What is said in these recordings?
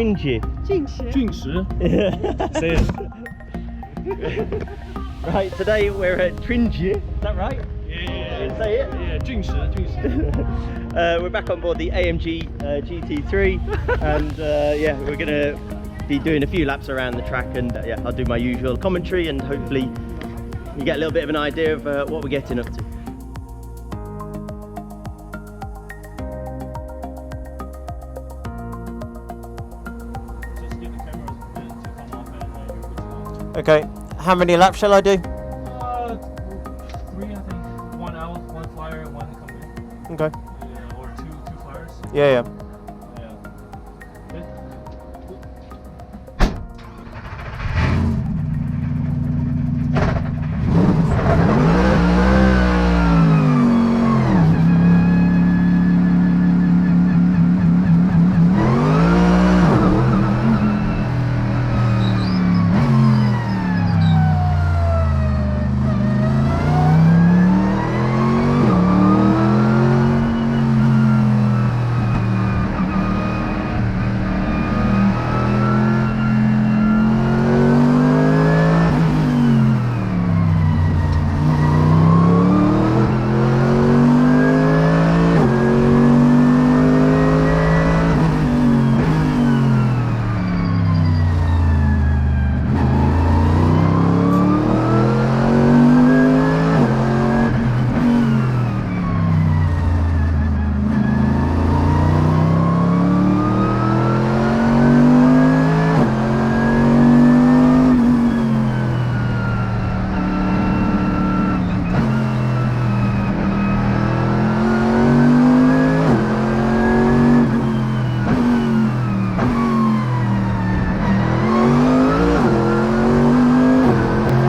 Trinji. Junchi. Say it. Right, today we're at Trinji. Is that right? Yeah. Say it. Yeah, Junchi. We're back on board the AMG GT3, and yeah, we're gonna be doing a few laps around the track, and yeah, I'll do my usual commentary, and hopefully you get a little bit of an idea of what we're getting up to. Okay, how many laps shall I do? 3, I think. 1 out, 1 flyer, 1 coming. Okay. Yeah, or two flyers. Yeah.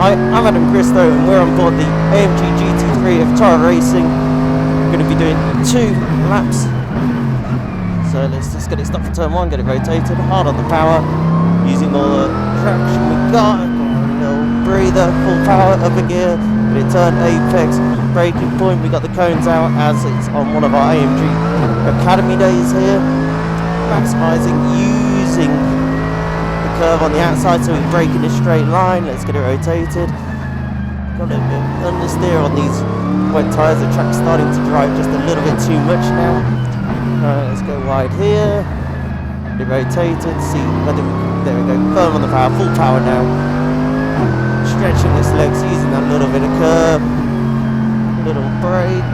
Hi, I'm Christo, and we're on board the AMG GT3 of Toro Racing. We're going to be doing 2 laps. So let's just get it stopped for turn 1, get it rotated, hard on the power, using all the traction we got. Got a little breather, full power, up a gear, get it turned, apex, braking point. We got the cones out as it's on one of our AMG Academy days here. Maximising, using curve on the outside so we brake in a straight line. Let's get it rotated. Got a little bit of understeer on these wet tyres. The track's starting to drive just a little bit too much now. Alright, let's go wide here. Get it rotated. See whether there we go. Firm on the power. Full power now. Stretching this legs, using that little bit of curve. Little brake.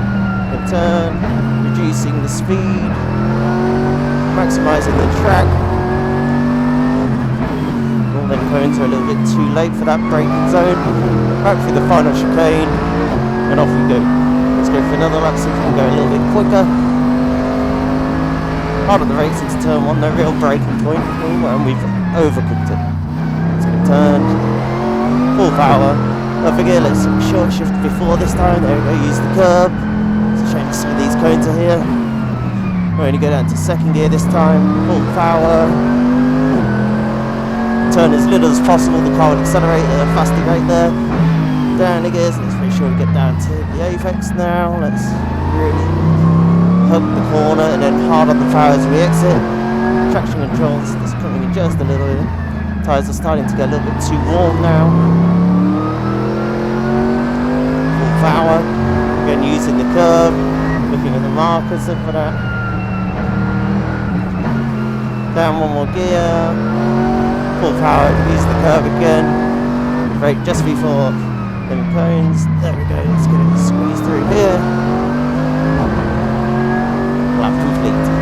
A turn. Reducing the speed. Maximising the track. Then cones are a little bit too late for that braking zone. Back through the final chicane, and off we go. Let's go for another lap so we can go a little bit quicker. Hard on the brakes into turn 1, no real braking point. Ooh, and we've overcooked it. Let's get it turned. Full power. Don't forget, let's short shift before this time. There we go, use the curb. It's a shame some of these cones are here. We're going to go down to second gear this time. Full power. Turn as little as possible, the car will accelerate at a faster rate there. Down the gears, let's make sure we get down to the apex now. Let's really hug the corner and then hard on the power as we exit. Traction controls, just coming in just a little bit. Tyres are starting to get a little bit too warm now. Full power, again using the curve, looking at the markers for that. Down 1 more gear. Full power, use the curve again, brake just before them cones. There we go, let's get it squeezed through here. Lap complete.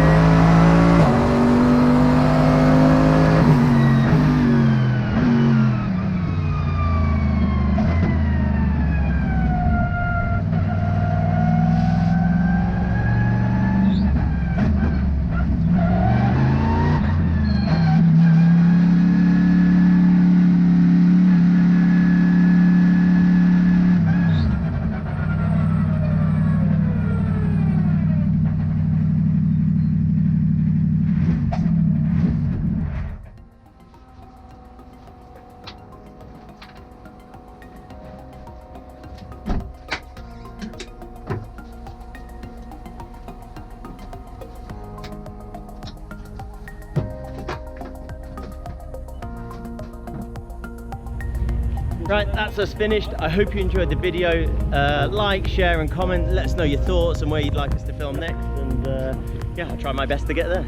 Right, that's us finished. I hope you enjoyed the video. Like, share and comment. Let us know your thoughts and where you'd like us to film next. And yeah, I'll try my best to get there.